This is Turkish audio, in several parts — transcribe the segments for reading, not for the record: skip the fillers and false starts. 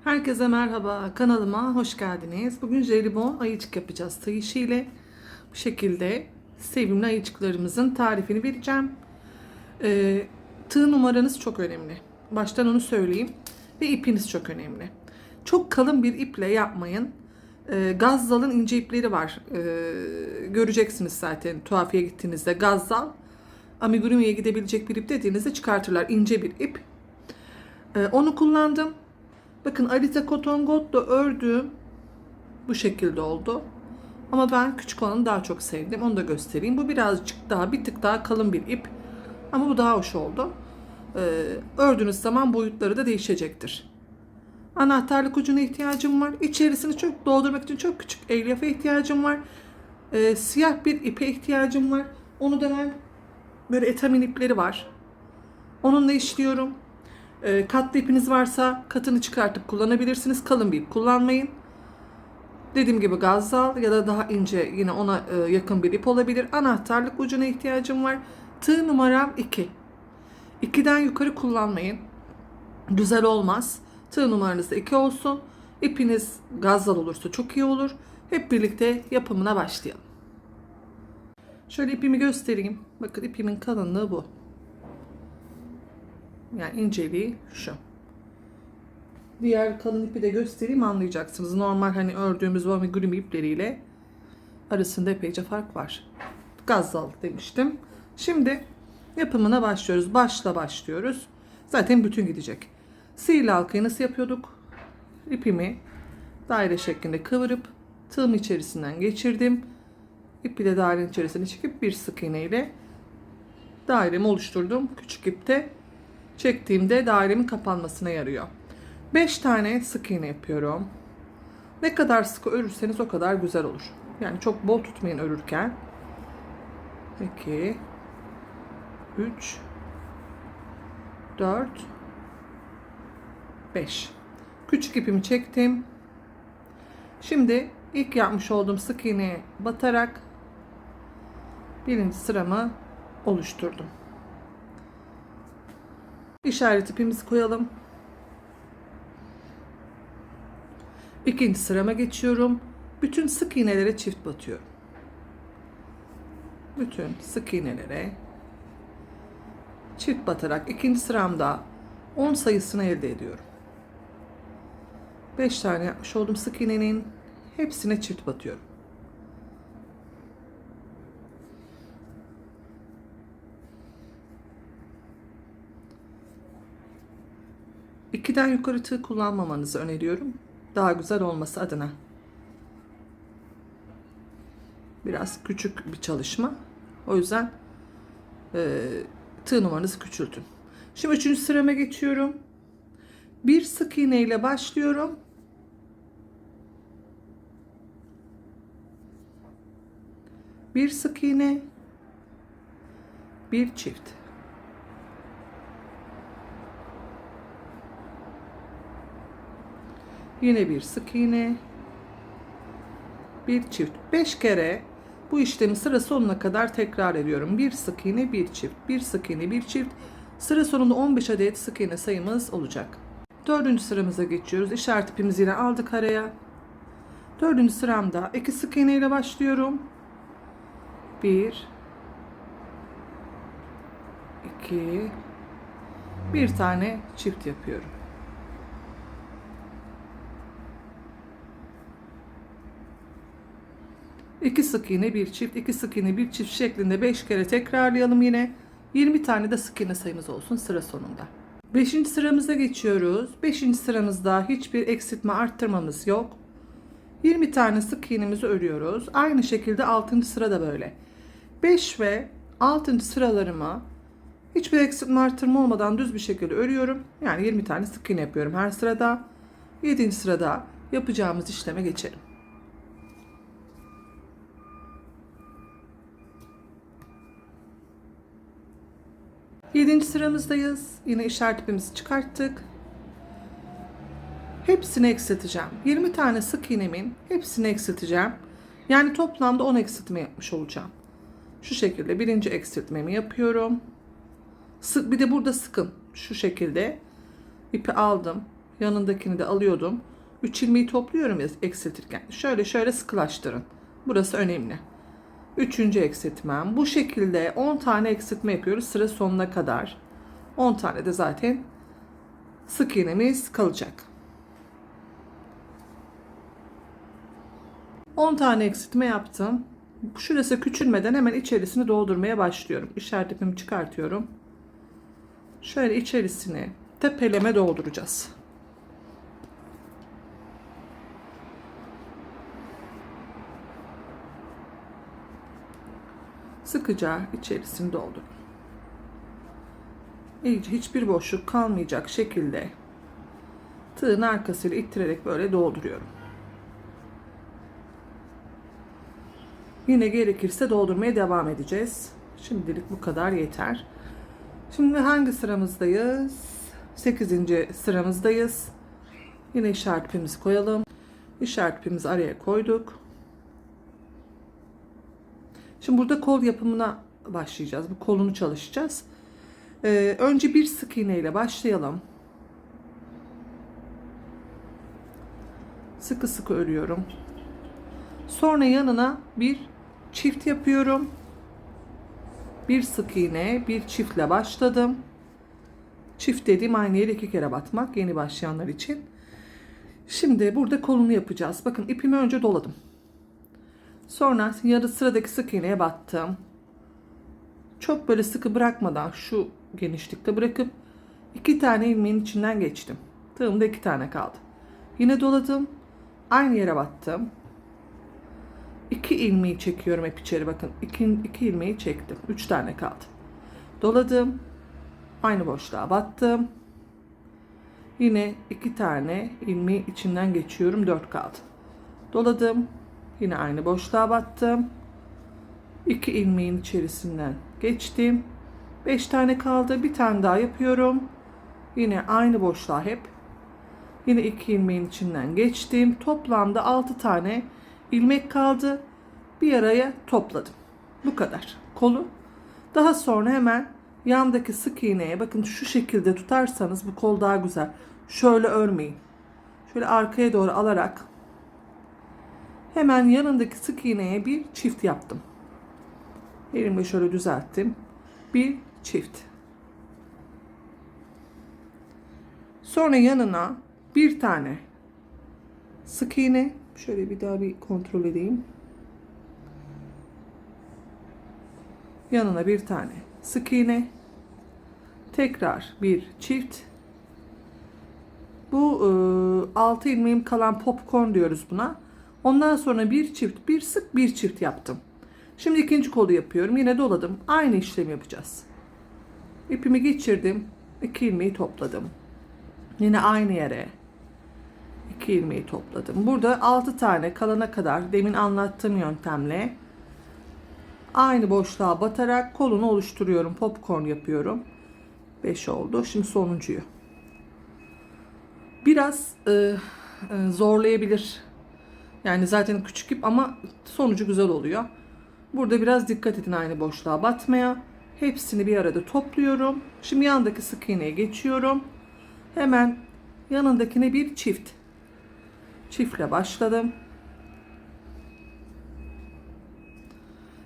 Herkese merhaba, kanalıma hoş geldiniz. Bugün jelibon ayıcık yapacağız tığ işiyle. Bu şekilde sevimli ayıcıklarımızın tarifini vereceğim. Tığ numaranız çok önemli. Baştan onu söyleyeyim. Ve ipiniz çok önemli. Çok kalın bir iple yapmayın. Gazzal'ın ince ipleri var. Göreceksiniz zaten tuhafiye gittiğinizde. Gazzal, amigurumiye gidebilecek bir ip dediğinizde çıkartırlar. İnce bir ip. Onu kullandım. Bakın Alita Cotton Gold'da ördüğüm bu şekilde oldu. Ama ben küçük olanı daha çok sevdim. Onu da göstereyim. Bu birazcık daha bir tık daha kalın bir ip. Ama bu daha hoş oldu. Ördüğünüz zaman boyutları da değişecektir. Anahtarlık ucuna ihtiyacım var. İçerisini çok doldurmak için çok küçük elyafa ihtiyacım var. Siyah bir ipe ihtiyacım var. Onu da ben böyle etamin ipleri var. Onunla işliyorum. Katlı ipiniz varsa katını çıkartıp kullanabilirsiniz. Kalın bir ip kullanmayın. Dediğim gibi gazzal ya da daha ince yine ona yakın bir ip olabilir. Anahtarlık ucuna ihtiyacım var. Tığ numaram 2. 2'den yukarı kullanmayın. Güzel olmaz. Tığ numaranız da 2 olsun. İpiniz gazzal olursa çok iyi olur. Hep birlikte yapımına başlayalım. Şöyle ipimi göstereyim. Bakın ipimin kalınlığı bu. Yani inceliği şu. Diğer kalın ipi de göstereyim, anlayacaksınız. Normal hani ördüğümüz bu amigurumi ipleriyle arasında epeyce fark var. Gazzal demiştim. Şimdi yapımına başlıyoruz. Başla başlıyoruz. Zaten bütün gidecek. Sihirli halkayı nasıl yapıyorduk? İpimi daire şeklinde kıvırıp tığım içerisinden geçirdim. İpi de dairenin içerisine çekip bir sık iğne ile dairemi oluşturdum. Küçük ipte çektiğimde dairemin kapanmasına yarıyor. 5 tane sık iğne yapıyorum. Ne kadar sıkı örürseniz o kadar güzel olur. Yani çok bol tutmayın örürken. 2 3 4 5. Küçük ipimi çektim. Şimdi ilk yapmış olduğum sık iğneye batarak birinci sıramı oluşturdum. İşaret ipimizi koyalım. İkinci sırama geçiyorum. Bütün sık iğnelere çift batıyorum. Bütün sık iğnelere çift batarak ikinci sıramda 10 sayısını elde ediyorum. 5 tane yapmış olduğum sık iğnenin hepsine çift batıyorum. İkiden yukarı tığ kullanmamanızı öneriyorum. Daha güzel olması adına. Biraz küçük bir çalışma. O yüzden tığ numaranızı küçültün. Şimdi 3. sırama geçiyorum. Bir sık iğne ile başlıyorum. Bir sık iğne, bir çift. Yine bir sık iğne, bir çift. 5 kere bu işlemi sıra sonuna kadar tekrar ediyorum. Bir sık iğne, bir çift, bir sık iğne, bir çift. Sıra sonunda 15 adet sık iğne sayımız olacak. 4. sıramıza geçiyoruz. İşaret ipimizi yine aldık araya. 4. sıramda 2 sık iğne ile başlıyorum. 1 2 bir tane çift yapıyorum. İki sık iğne bir çift, iki sık iğne bir çift şeklinde 5 kere tekrarlayalım yine. 20 tane de sık iğne sayımız olsun sıra sonunda. 5. sıramıza geçiyoruz. 5. sıramızda hiçbir eksiltme arttırmamız yok. 20 tane sık iğnemizi örüyoruz. Aynı şekilde 6. sırada böyle. 5 ve 6. sıralarımı hiçbir eksiltme arttırma olmadan düz bir şekilde örüyorum. Yani 20 tane sık iğne yapıyorum her sırada. 7. sırada yapacağımız işleme geçelim. 7. sıramızdayız. Yine işaret ipimizi çıkarttık. Hepsini eksilteceğim. 20 tane sık iğnemin hepsini eksilteceğim. Yani toplamda 10 eksiltme yapmış olacağım. Şu şekilde birinci eksiltmemi yapıyorum. Bir de burada sıkın. Şu şekilde ipi aldım. Yanındakini de alıyordum. 3 ilmeği topluyorum ya eksiltirken. Şöyle şöyle sıkılaştırın. Burası önemli. Üçüncü eksiltmem. Bu şekilde 10 tane eksiltme yapıyoruz sıra sonuna kadar. 10 tane de zaten sık iğnemiz kalacak. 10 tane eksiltme yaptım. Şurası küçülmeden hemen içerisini doldurmaya başlıyorum. İşaret ipimi çıkartıyorum. Şöyle içerisini tepeleme dolduracağız. Sıkıca içerisini doldurun. İyice hiçbir boşluk kalmayacak şekilde tığın arkasıyla ittirerek böyle dolduruyorum. Yine gerekirse doldurmaya devam edeceğiz. Şimdilik bu kadar yeter. Şimdi hangi sıramızdayız? 8. sıramızdayız. Yine işaret ipimizi koyalım. İşaret ipimizi araya koyduk. Şimdi burada kol yapımına başlayacağız. Bu kolunu çalışacağız. Önce bir sık iğne ile başlayalım. Sıkı sıkı örüyorum. Sonra yanına bir çift yapıyorum. Bir sık iğne, bir çiftle başladım. Çift dediğim aynı yere 2 kere batmak, yeni başlayanlar için. Şimdi burada kolunu yapacağız. Bakın ipimi önce doladım. Sonra yarı sıradaki sık iğneye battım. Çok böyle sıkı bırakmadan şu genişlikte bırakıp 2 tane ilmeğin içinden geçtim. Tığımda 2 tane kaldı. Yine doladım. Aynı yere battım. 2 ilmeği çekiyorum hep içeri, bakın. 2 ilmeği çektim. 3 tane kaldı. Doladım. Aynı boşluğa battım. Yine 2 tane ilmeği içinden geçiyorum. 4 kaldı. Doladım. Yine aynı boşluğa battım. 2 ilmeğin içerisinden geçtim. 5 tane kaldı. Bir tane daha yapıyorum. Yine aynı boşluğa hep. Yine 2 ilmeğin içinden geçtim. Toplamda 6 tane ilmek kaldı. Bir araya topladım. Bu kadar. Kolu. Daha sonra hemen yandaki sık iğneye, bakın şu şekilde tutarsanız bu kol daha güzel. Şöyle örmeyin. Şöyle arkaya doğru alarak hemen yanındaki sık iğneye bir çift yaptım. Elimle şöyle düzelttim. Bir çift. Sonra yanına bir tane sık iğne. Şöyle bir daha bir kontrol edeyim. Yanına bir tane sık iğne. Tekrar bir çift. Bu 6 ilmeğim kalan popcorn diyoruz buna. Ondan sonra bir çift, bir sık, bir çift yaptım. Şimdi ikinci kolu yapıyorum. Yine doladım. Aynı işlemi yapacağız. İpimi geçirdim. 2 ilmeği topladım. Yine aynı yere 2 ilmeği topladım. Burada 6 tane kalana kadar demin anlattığım yöntemle aynı boşluğa batarak kolunu oluşturuyorum. Popcorn yapıyorum. 5 oldu. Şimdi sonuncuyu. Biraz zorlayabilir. Yani zaten küçük ip ama sonucu güzel oluyor. Burada biraz dikkat edin aynı boşluğa batmaya. Hepsini bir arada topluyorum. Şimdi yandaki sık iğneye geçiyorum. Hemen yanındakine bir çift. Çiftle başladım.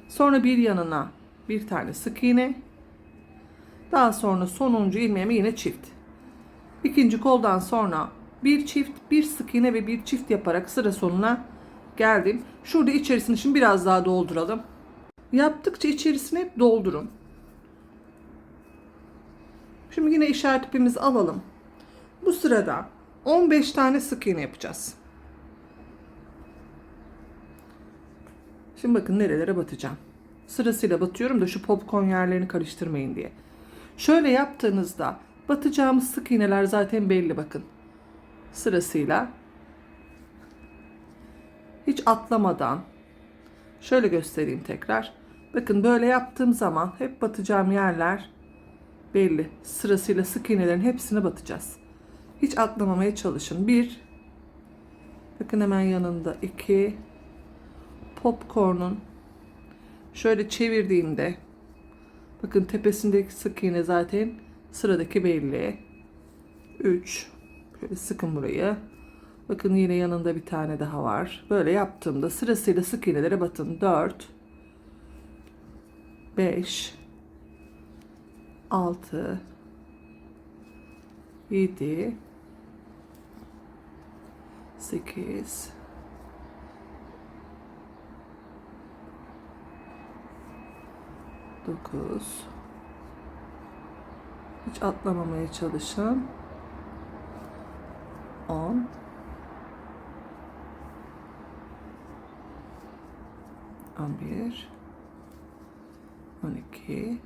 Sonra bir yanına bir tane sık iğne. Daha sonra sonuncu ilmeğime yine çift. İkinci koldan sonra bir çift, bir sık iğne ve bir çift yaparak sıra sonuna geldim. Şurada içerisini şimdi biraz daha dolduralım. Yaptıkça içerisini hep doldurun. Şimdi yine işaret ipimizi alalım. Bu sırada 15 tane sık iğne yapacağız. Şimdi bakın nerelere batacağım. Sırasıyla batıyorum da şu popcorn yerlerini karıştırmayın diye. Şöyle yaptığınızda batacağımız sık iğneler zaten belli, bakın. Sırasıyla hiç atlamadan şöyle göstereyim tekrar. Bakın böyle yaptığım zaman hep batacağım yerler belli. Sırasıyla sık iğnelerin hepsine batacağız. Hiç atlamamaya çalışın. 1, bakın hemen yanında 2, popcorn'un şöyle çevirdiğimde bakın tepesindeki sık iğne zaten sıradaki belli. 3, Şöyle sıkın burayı. Bakın yine yanında bir tane daha var. Böyle yaptığımda sırasıyla sık iğnelere batın. 4, 5, 6, 7, 8, 9. Hiç atlamamaya çalışın. 10, 11, 12,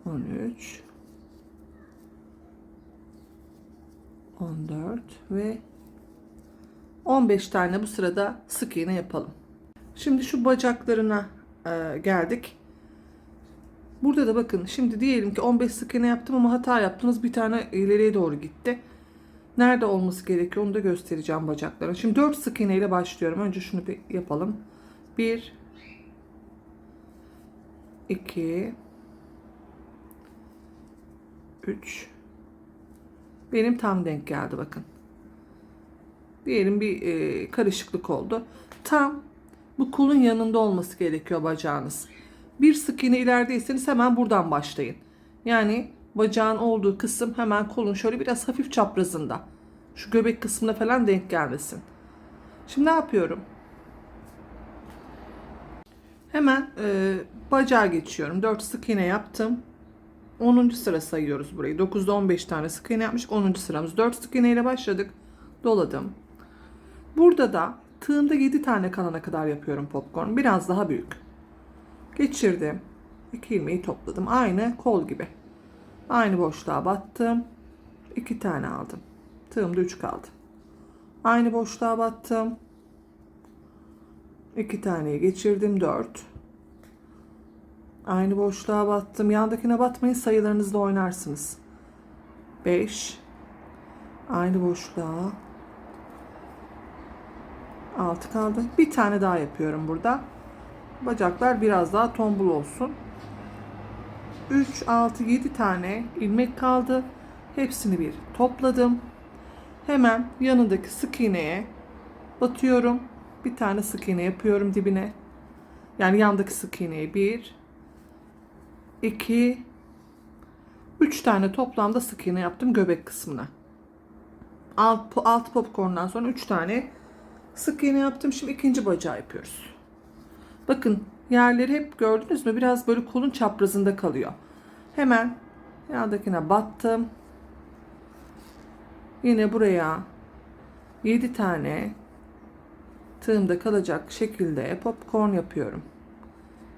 13, 14 ve 15 tane bu sırada sık iğne yapalım. Şimdi şu bacaklarına geldik. Burada da bakın, şimdi diyelim ki 15 sık iğne yaptım ama hata yaptınız. Bir tane ileriye doğru gitti. Nerede olması gerekiyor onu da göstereceğim bacaklarına. Şimdi 4 sık iğne ile başlıyorum. Önce şunu bir yapalım. 1, 2, 3. Benim tam denk geldi bakın. Diyelim bir karışıklık oldu. Tam bu kolun yanında olması gerekiyor bacağınız. Bir sık iğne ilerideyseniz hemen buradan başlayın. Yani bacağın olduğu kısım hemen kolun şöyle biraz hafif çaprazında. Şu göbek kısmına falan denk gelmesin. Şimdi ne yapıyorum? Hemen bacağa geçiyorum. 4 sık iğne yaptım. 10. sıra sayıyoruz burayı. 9'da 15 tane sık iğne yapmış. 10. sıramız. 4 sık iğne ile başladık. Doladım. Burada da tığımda 7 tane kalana kadar yapıyorum popcorn. Biraz daha büyük. Geçirdim. 2 ilmeği topladım. Aynı kol gibi. Aynı boşluğa battım. 2 tane aldım. Tığımda 3 kaldı. Aynı boşluğa battım. 2 taneyi geçirdim. 4. Aynı boşluğa battım. Yandakine batmayın, sayılarınızla oynarsınız. 5. Aynı boşluğa. 6 kaldı. Bir tane daha yapıyorum burada. Bacaklar biraz daha tombul olsun. 3, 6, 7 tane ilmek kaldı. Hepsini bir topladım. Hemen yanındaki sık iğneye batıyorum. Bir tane sık iğne yapıyorum dibine. Yani yandaki sık iğneye 1, 2, 3 tane toplamda sık iğne yaptım göbek kısmına. Alt popcorn'dan sonra 3 tane sık iğne yaptım. Şimdi ikinci bacağı yapıyoruz. Bakın yerleri hep gördünüz mü? Biraz böyle kolun çaprazında kalıyor. Hemen yandakine battım. Yine buraya 7 tane tığımda kalacak şekilde popcorn yapıyorum.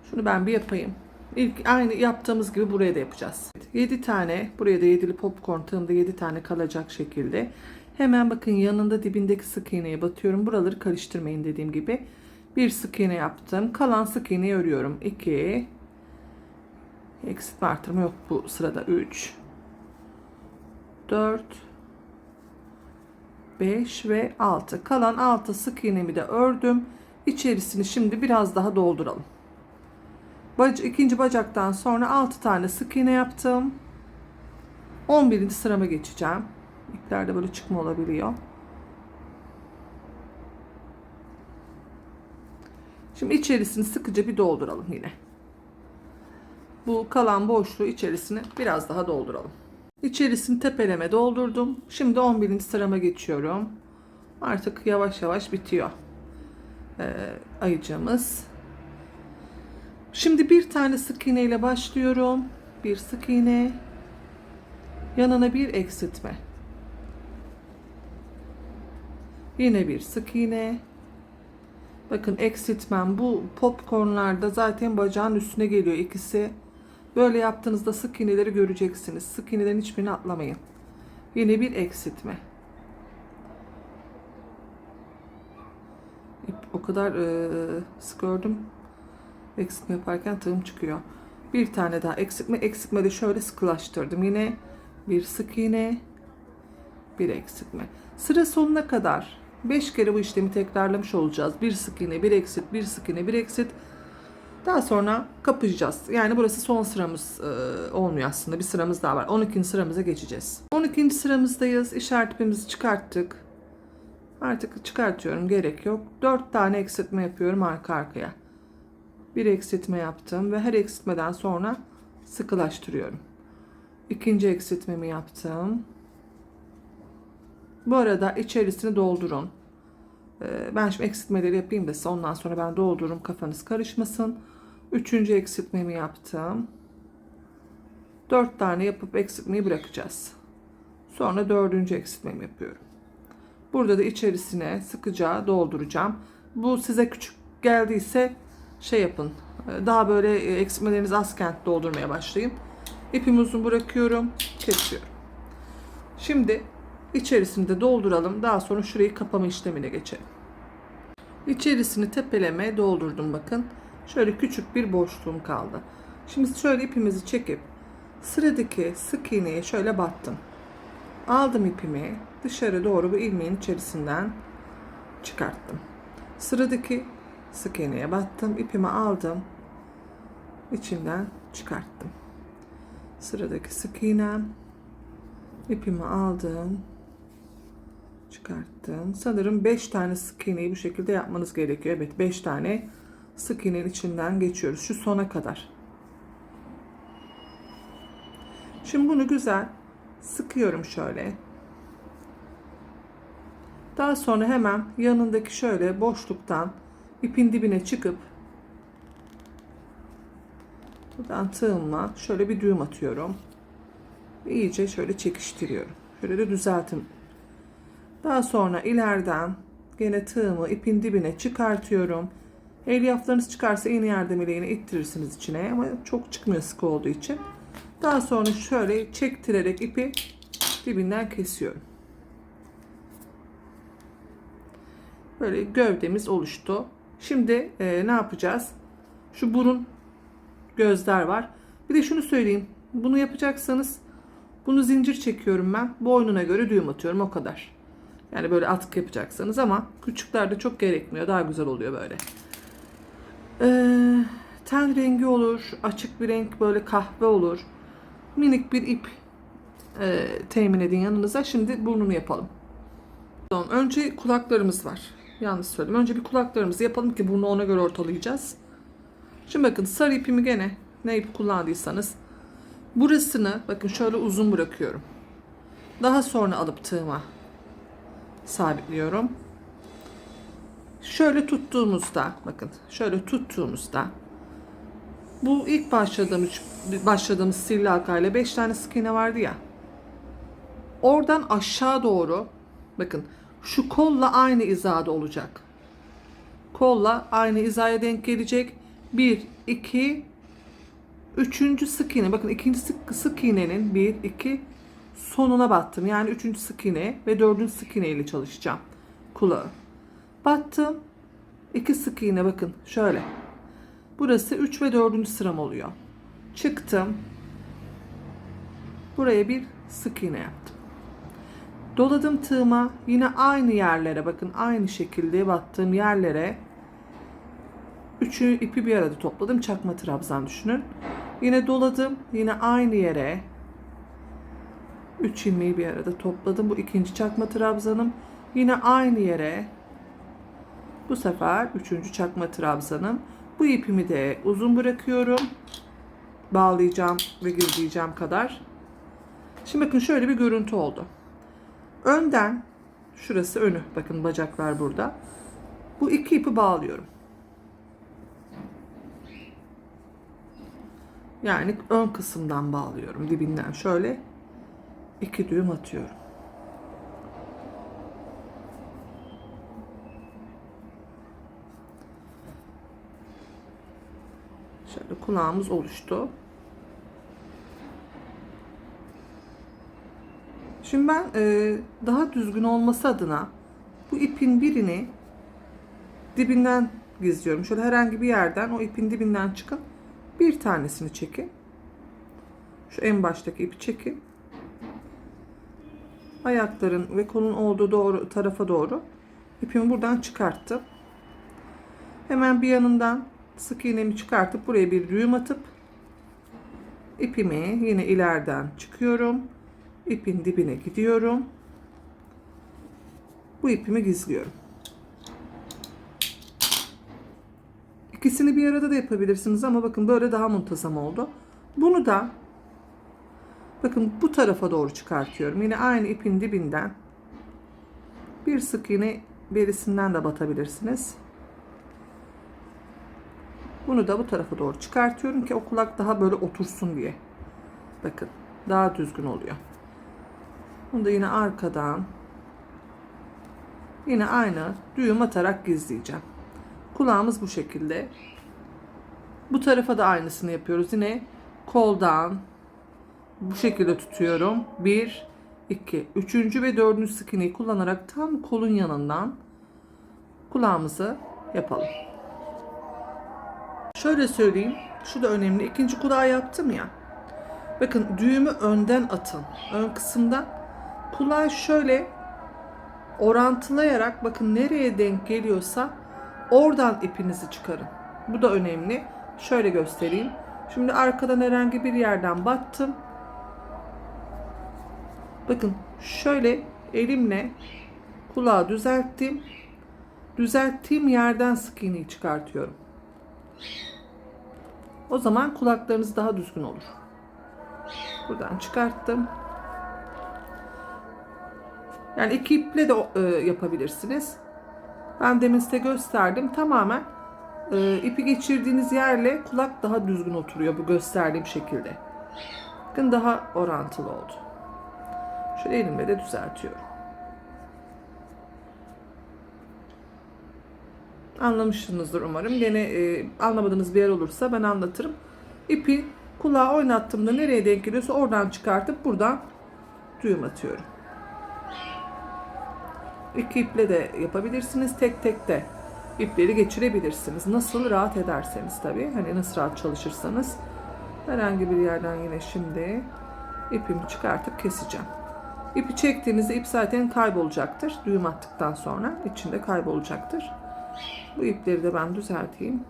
Şunu ben bir yapayım. İlk aynı yaptığımız gibi buraya da yapacağız. 7 tane, buraya da 7'li popcorn tığımda 7 tane kalacak şekilde. Hemen bakın yanında dibindeki sık iğneye batıyorum. Buraları karıştırmayın dediğim gibi. Bir sık iğne yaptım. Kalan sık iğneyi örüyorum. 2. Eksiltme artırma yok bu sırada. 3. 4. 5 ve 6. Kalan 6 sık iğnemi de ördüm. İçerisini şimdi biraz daha dolduralım. İkinci bacaktan sonra 6 tane sık iğne yaptım. 11. sırama geçeceğim. İplerde böyle çıkma olabiliyor. Şimdi içerisini sıkıca bir dolduralım yine. Bu kalan boşluğu içerisini biraz daha dolduralım. İçerisini tepeleme doldurdum. Şimdi 11. sırama geçiyorum. Artık yavaş yavaş bitiyor ayıcığımız. Şimdi bir tane sık iğne ile başlıyorum. Bir sık iğne. Yanına bir eksiltme. Yine bir sık iğne. Bakın eksiltmem bu popcornlarda zaten bacağın üstüne geliyor ikisi. Böyle yaptığınızda sık iğneleri göreceksiniz. Sık iğnelerin hiçbirini atlamayın. Yine bir eksiltme. O kadar sık ördüm. Eksiltme yaparken tığım çıkıyor. Bir tane daha eksiltme. Eksiltme de şöyle sıkılaştırdım. Yine bir sık iğne. Bir eksiltme. Sıra sonuna kadar 5 kere bu işlemi tekrarlamış olacağız. Bir sık iğne, bir eksilt, bir sık iğne, bir eksilt. Daha sonra kapayacağız. Yani burası son sıramız olmuyor aslında. Bir sıramız daha var. 12. sıramıza geçeceğiz. 12. sıramızdayız. İşaret ipimizi çıkarttık. Artık çıkartıyorum. Gerek yok. 4 tane eksiltme yapıyorum arka arkaya. Bir eksiltme yaptım ve her eksiltmeden sonra sıkılaştırıyorum. İkinci eksiltmemi yaptım. Bu arada içerisini doldurun. Ben şimdi eksiltmeleri yapayım da size, ondan sonra ben doldururum, kafanız karışmasın. Üçüncü eksiltmemi yaptım. 4 tane yapıp eksiltmeyi bırakacağız. Sonra dördüncü eksiltmemi yapıyorum. Burada da içerisine sıkıca dolduracağım. Bu size küçük geldiyse şey yapın. Daha böyle eksiltmeleriniz azken doldurmaya başlayın. İpimi uzun bırakıyorum. Kesiyorum. Şimdi içerisinde dolduralım. Daha sonra şurayı kapama işlemine geçelim. İçerisini tepeleme doldurdum bakın. Şöyle küçük bir boşluğum kaldı. Şimdi şöyle ipimizi çekip sıradaki sık iğneye şöyle battım. Aldım ipimi dışarı doğru bu ilmeğin içerisinden çıkarttım. Sıradaki sık iğneye battım. İpimi aldım. İçinden çıkarttım. Sıradaki sık iğnem. İpimi aldım. Çıkarttım. Sanırım 5 tane sık iğneyi bu şekilde yapmanız gerekiyor. Evet, 5 tane sık iğnenin içinden geçiyoruz. Şu sona kadar. Şimdi bunu güzel sıkıyorum şöyle. Daha sonra hemen yanındaki şöyle boşluktan ipin dibine çıkıp buradan tığımla şöyle bir düğüm atıyorum. İyice şöyle çekiştiriyorum. Şöyle de düzeltin. Daha sonra ileriden gene tığımı ipin dibine çıkartıyorum. Elyaflarınız çıkarsa iğne yardımıyla yine ittirirsiniz içine, ama çok çıkmıyor sıkı olduğu için. Daha sonra şöyle çektirerek ipi dibinden kesiyorum. Böyle gövdemiz oluştu. Şimdi ne yapacağız? Şu burun, gözler var. Bir de şunu söyleyeyim. Bunu yapacaksanız bunu zincir çekiyorum ben. Boynuna göre düğüm atıyorum, o kadar. Yani böyle atkı yapacaksanız, ama küçüklerde çok gerekmiyor. Daha güzel oluyor böyle. Ten rengi olur. Açık bir renk, böyle kahve olur. Minik bir ip temin edin yanınıza. Şimdi burnunu yapalım. Önce kulaklarımız var. Yanlış söyledim. Önce bir kulaklarımızı yapalım ki burnu ona göre ortalayacağız. Şimdi bakın, sarı ipimi gene ne ip kullandıysanız burasını bakın şöyle uzun bırakıyorum. Daha sonra alıp tığıma sabitliyorum. Şöyle tuttuğumuzda bakın, şöyle tuttuğumuzda bu ilk başladığımız sihirli halkayla 5 tane sık iğne vardı ya. Oradan aşağı doğru bakın, şu kolla aynı hizada olacak. Kolla aynı hizaya denk gelecek. 1, 2, 3. sık iğne. Bakın ikinci sık iğnenin 1, 2 sonuna battım. Yani 3. sık iğne ve 4. sık iğne ile çalışacağım. Kulağı. Battım. 2 sık iğne, bakın şöyle. Burası 3 ve 4. sıram oluyor. Çıktım. Buraya bir sık iğne yaptım. Doladım tığıma. Yine aynı yerlere bakın, aynı şekilde battığım yerlere 3'ü ipi bir arada topladım. Çakma trabzan düşünün. Yine doladım. Yine aynı yere 3 ilmeği bir arada topladım. Bu ikinci çakma trabzanım. Yine aynı yere bu sefer 3. çakma trabzanım. Bu ipimi de uzun bırakıyorum. Bağlayacağım ve gizleyeceğim kadar. Şimdi bakın şöyle bir görüntü oldu. Önden, şurası önü. Bakın bacaklar burada. Bu iki ipi bağlıyorum. Yani ön kısımdan bağlıyorum. Dibinden şöyle 2 düğüm atıyorum. Şöyle kulağımız oluştu. Şimdi ben daha düzgün olması adına bu ipin birini dibinden gizliyorum. Şöyle herhangi bir yerden o ipin dibinden çıkın. Bir tanesini çekin. Şu en baştaki ipi çekin. Ayakların ve kolun olduğu doğru tarafa doğru ipimi buradan çıkarttım. Hemen bir yanından sık iğnemi çıkartıp buraya bir düğüm atıp ipimi yine ileriden çıkıyorum. İpin dibine gidiyorum. Bu ipimi gizliyorum. İkisini bir arada da yapabilirsiniz ama bakın böyle daha muntazam oldu. Bunu da bakın bu tarafa doğru çıkartıyorum. Yine aynı ipin dibinden bir sık iğne berisinden de batabilirsiniz. Bunu da bu tarafa doğru çıkartıyorum ki o kulak daha böyle otursun diye. Bakın daha düzgün oluyor. Bunu da yine arkadan yine aynı düğüm atarak gizleyeceğim. Kulağımız bu şekilde. Bu tarafa da aynısını yapıyoruz. Yine koldan bu şekilde tutuyorum. 1, 2, 3. ve 4. sık iğneyi kullanarak tam kolun yanından kulağımızı yapalım. Şöyle söyleyeyim. Şu da önemli. İkinci kulağı yaptım ya. Bakın düğümü önden atın. Ön kısımdan kulağı şöyle orantılayarak bakın nereye denk geliyorsa oradan ipinizi çıkarın. Bu da önemli. Şöyle göstereyim. Şimdi arkadan herhangi bir yerden battım. Bakın şöyle elimle kulağı düzelttim. Düzelttiğim yerden sık iğneyi çıkartıyorum. O zaman kulaklarınız daha düzgün olur. Buradan çıkarttım. Yani iki iple de yapabilirsiniz. Ben demin size gösterdim. Tamamen ipi geçirdiğiniz yerle kulak daha düzgün oturuyor bu gösterdiğim şekilde. Bakın daha orantılı oldu. Şöyle elimle de düzeltiyorum. Anlamışsınızdır umarım. Gene anlamadığınız bir yer olursa ben anlatırım. İpi kulağa oynattığımda nereye denk geliyorsa oradan çıkartıp buradan düğüm atıyorum. İki iple de yapabilirsiniz. Tek tek de ipleri geçirebilirsiniz. Nasıl rahat ederseniz tabii. Hani nasıl rahat çalışırsanız. Herhangi bir yerden yine şimdi ipimi çıkartıp keseceğim. İpi çektiğinizde ip zaten kaybolacaktır. Düğüm attıktan sonra içinde kaybolacaktır. Bu ipleri de ben düzelteyim.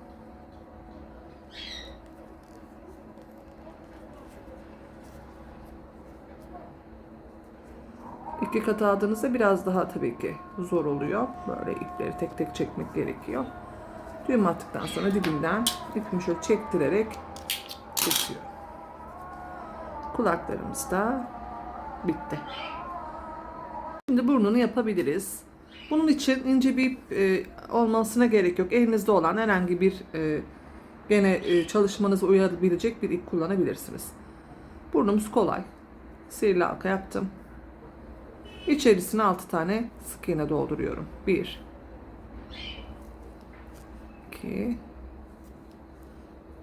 İki kat aldığınızda biraz daha tabii ki zor oluyor. Böyle ipleri tek tek çekmek gerekiyor. Düğüm attıktan sonra dibinden ipimi şöyle çektirerek kesiyorum. Kulaklarımız da bitti. Şimdi burnunu yapabiliriz. Bunun için ince bir ip olmasına gerek yok. Elinizde olan herhangi bir gene çalışmanıza uyabilecek bir ip kullanabilirsiniz. Burnumuz kolay. Sihirli halka yaptım. İçerisine 6 tane sık iğne dolduruyorum. 1 2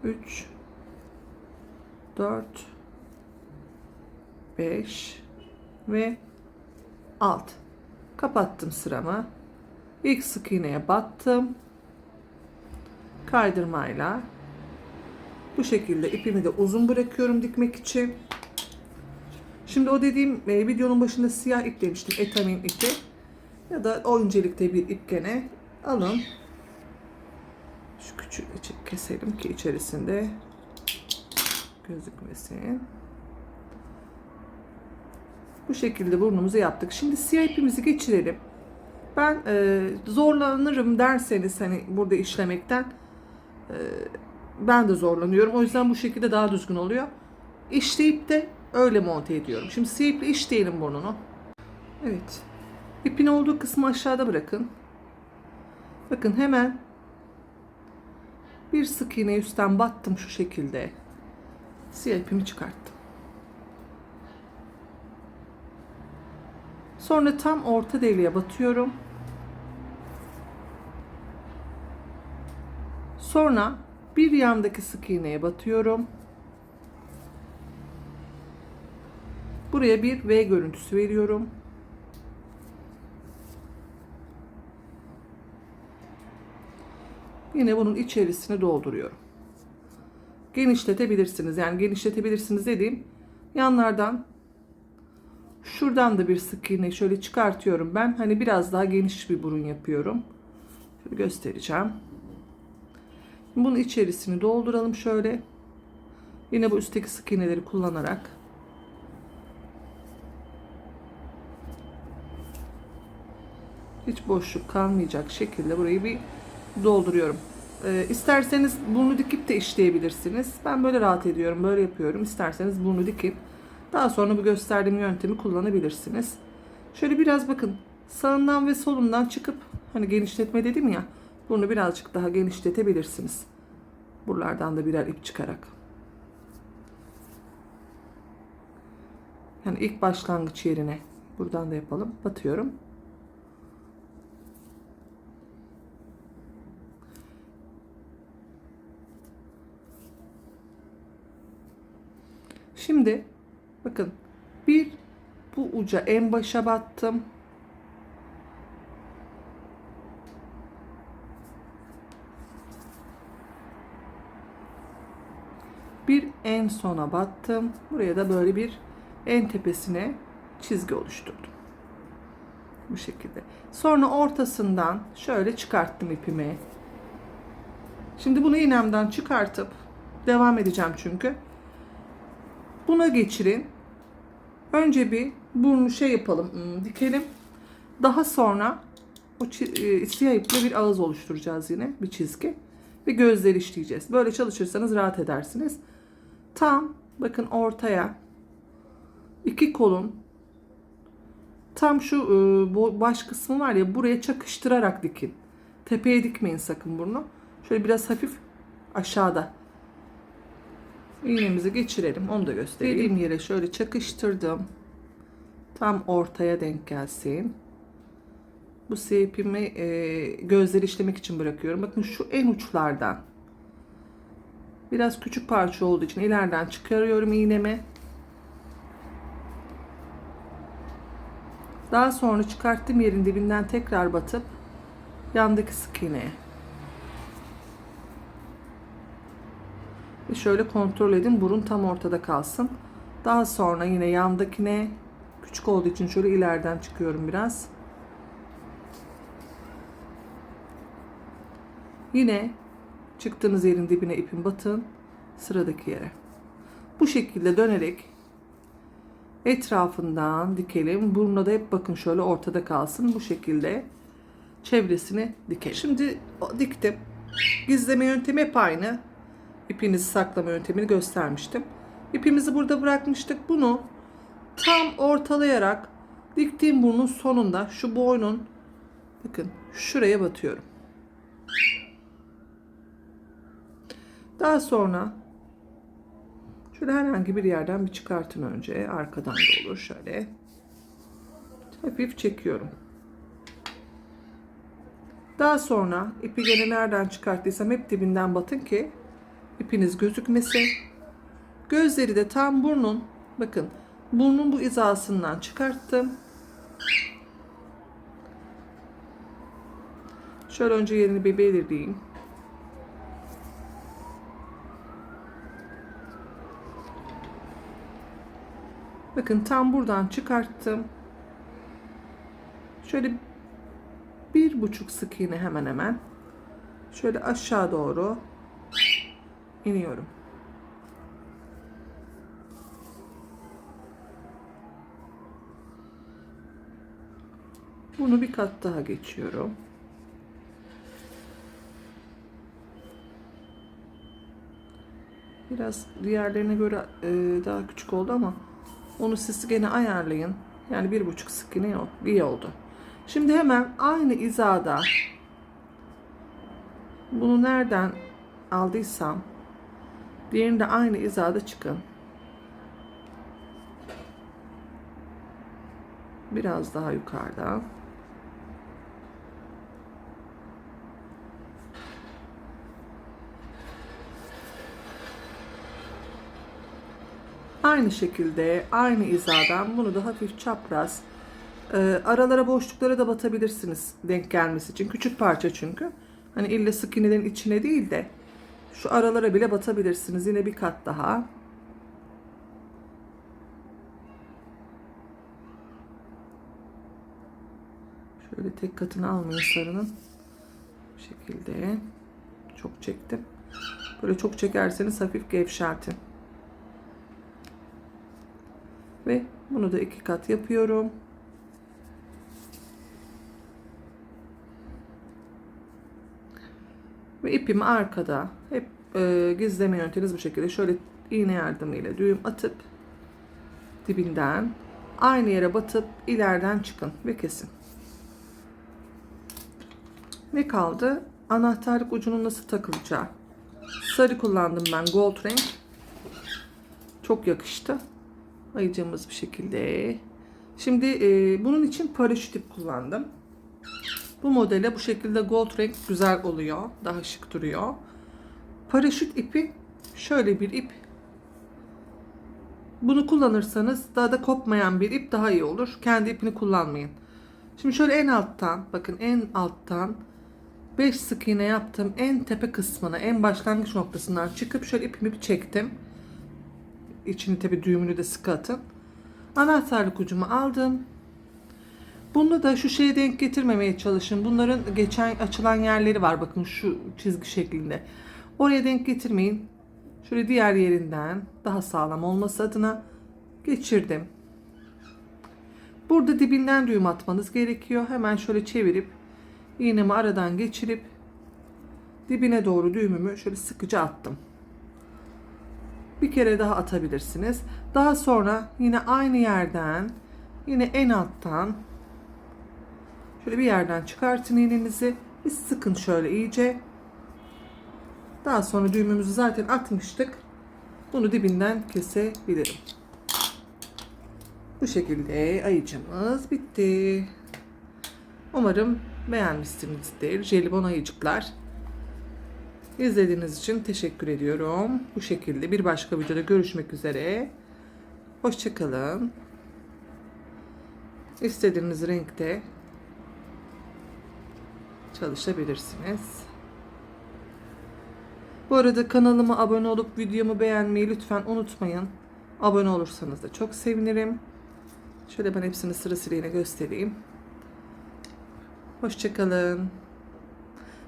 3 4 5 ve 6. Kapattım sıramı. İlk sık iğneye battım. Kaydırmayla bu şekilde ipimi de uzun bırakıyorum dikmek için. Şimdi o dediğim videonun başında siyah ip demiştim. Etamin ipi ya da o incelikte bir ip gene alın. Şu küçüğü keselim ki içerisinde gözükmesin. Bu şekilde burnumuzu yaptık. Şimdi siyah ipimizi geçirelim. Ben zorlanırım derseniz hani burada işlemekten ben de zorlanıyorum. O yüzden bu şekilde daha düzgün oluyor. İşleyip de öyle monte ediyorum. Şimdi siyah iple işleyelim burnunu. Evet. İpin olduğu kısmı aşağıda bırakın. Bakın hemen bir sık iğne üstten battım şu şekilde. Siyah ipimi çıkarttım. Sonra tam orta deliğe batıyorum. Sonra bir yandaki sık iğneye batıyorum. Buraya bir V görüntüsü veriyorum. Yine bunun içerisine dolduruyorum. Genişletebilirsiniz. Yani genişletebilirsiniz dediğim yanlardan şuradan da bir sık iğne şöyle çıkartıyorum ben. Hani biraz daha geniş bir burun yapıyorum. Şöyle göstereceğim. Bunun içerisini dolduralım şöyle. Yine bu üstteki sık iğneleri kullanarak. Hiç boşluk kalmayacak şekilde burayı bir dolduruyorum. İsterseniz burnu dikip de işleyebilirsiniz. Ben böyle rahat ediyorum, böyle yapıyorum. İsterseniz burnu dikip daha sonra bu gösterdiğim yöntemi kullanabilirsiniz. Şöyle biraz bakın, sağından ve solundan çıkıp, hani genişletme dedim ya, burnu birazcık daha genişletebilirsiniz. Buralardan da birer ip çıkarak. Yani ilk başlangıç yerine buradan da yapalım. Batıyorum. Şimdi bakın, bir bu uca en başa battım. Bir en sona battım. Buraya da böyle bir en tepesine çizgi oluşturdum. Bu şekilde. Sonra ortasından şöyle çıkarttım ipimi. Şimdi bunu iğnemden çıkartıp devam edeceğim çünkü. Buna geçirin. Önce bir burnu şey yapalım, dikelim. Daha sonra o siyah iple bir ağız oluşturacağız yine, bir çizgi. Ve gözleri işleyeceğiz. Böyle çalışırsanız rahat edersiniz. Tam bakın ortaya, iki kolun tam şu bu baş kısmı var ya, buraya çakıştırarak dikin. Tepeye dikmeyin sakın burnu. Şöyle biraz hafif aşağıda. İğnemizi geçirelim. Onu da göstereyim. Dediğim yere şöyle çakıştırdım. Tam ortaya denk gelsin. Bu siyah ipimi gözleri işlemek için bırakıyorum. Bakın şu en uçlardan. Biraz küçük parça olduğu için ileriden çıkarıyorum iğnemi. Daha sonra çıkarttığım yerin dibinden tekrar batıp yandaki sık iğneye. Ve şöyle kontrol edin, burun tam ortada kalsın. Daha sonra yine yandakine, küçük olduğu için şöyle ileriden çıkıyorum biraz. Yine çıktığınız yerin dibine ipin batın, sıradaki yere. Bu şekilde dönerek etrafından dikelim. Burnuna da hep bakın şöyle ortada kalsın. Bu şekilde çevresini dikelim. Şimdi diktim. Gizleme yöntemi hep aynı. İpinizi saklama yöntemini göstermiştim. İpimizi burada bırakmıştık. Bunu tam ortalayarak diktiğim burnun sonunda şu boynun, bakın şuraya batıyorum. Daha sonra şöyle herhangi bir yerden bir çıkartın önce. Arkadan da olur. Şöyle hafif çekiyorum. Daha sonra ipi gene nereden çıkarttıysam hep dibinden batın ki ipiniz gözükmesin. Gözleri de tam burnun, bakın burnun bu hizasından çıkarttım. Şöyle önce yerini bir belirleyeyim. Bakın tam buradan çıkarttım. Şöyle 1,5 sık iğne hemen hemen. Şöyle aşağı doğru iniyorum. Bunu bir kat daha geçiyorum. Biraz diğerlerine göre daha küçük oldu ama onu siz gene ayarlayın. Yani 1,5 sık iğne iyi oldu. Şimdi hemen aynı hizada, bunu nereden aldıysam diğerini de aynı hizada çıkın. Biraz daha yukarıdan. Aynı şekilde aynı hizadan bunu da hafif çapraz, aralara, boşluklara da batabilirsiniz denk gelmesi için. Küçük parça çünkü. Hani illa sık iğnelerin içine değil de şu aralara bile batabilirsiniz. Yine bir kat daha. Şöyle tek katını almayın sarının. Bu şekilde. Çok çektim. Böyle çok çekerseniz hafif gevşertin. Ve bunu da 2 kat yapıyorum. Ve ipimi arkada hep gizleme yönteminiz bu şekilde. Şöyle iğne yardımıyla düğüm atıp dibinden aynı yere batıp ileriden çıkın ve kesin. Ne kaldı? Anahtarlık ucunun nasıl takılacağı. Sarı kullandım ben, gold renk. Çok yakıştı. Ayıcığımız bu şekilde. Şimdi bunun için paraşüt ip kullandım. Bu modele bu şekilde gold renk güzel oluyor. Daha şık duruyor. Paraşüt ipi şöyle bir ip. Bunu kullanırsanız daha da kopmayan bir ip daha iyi olur. Kendi ipini kullanmayın. Şimdi şöyle en alttan, bakın en alttan 5 sık iğne yaptım. En tepe kısmına, en başlangıç noktasından çıkıp şöyle ipimi bir çektim. İçini tabi düğümünü de sıkı atın. Anahtarlık ucumu aldım. Bunu da şu şeye denk getirmemeye çalışın. Bunların geçen açılan yerleri var. Bakın şu çizgi şeklinde. Oraya denk getirmeyin. Şöyle diğer yerinden daha sağlam olması adına geçirdim. Burada dibinden düğüm atmanız gerekiyor. Hemen şöyle çevirip iğnemi aradan geçirip dibine doğru düğümümü şöyle sıkıca attım. Bir kere daha atabilirsiniz. Daha sonra yine aynı yerden, yine en alttan şöyle bir yerden çıkartın iğnenizi. Bir sıkın şöyle iyice. Daha sonra düğümümüzü zaten atmıştık. Bunu dibinden kesebilirim. Bu şekilde ayıcımız bitti. Umarım beğenmişsinizdir. Jelibon ayıcıklar. İzlediğiniz için teşekkür ediyorum. Bu şekilde bir başka videoda görüşmek üzere. Hoşça kalın. İstediğiniz renkte çalışabilirsiniz. Bu arada kanalıma abone olup videomu beğenmeyi lütfen unutmayın. Abone olursanız da çok sevinirim. Şöyle ben hepsini sırasıyla yine göstereyim. Hoşça kalın.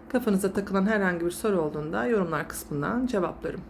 Kafanıza takılan herhangi bir soru olduğunda yorumlar kısmından cevaplarım.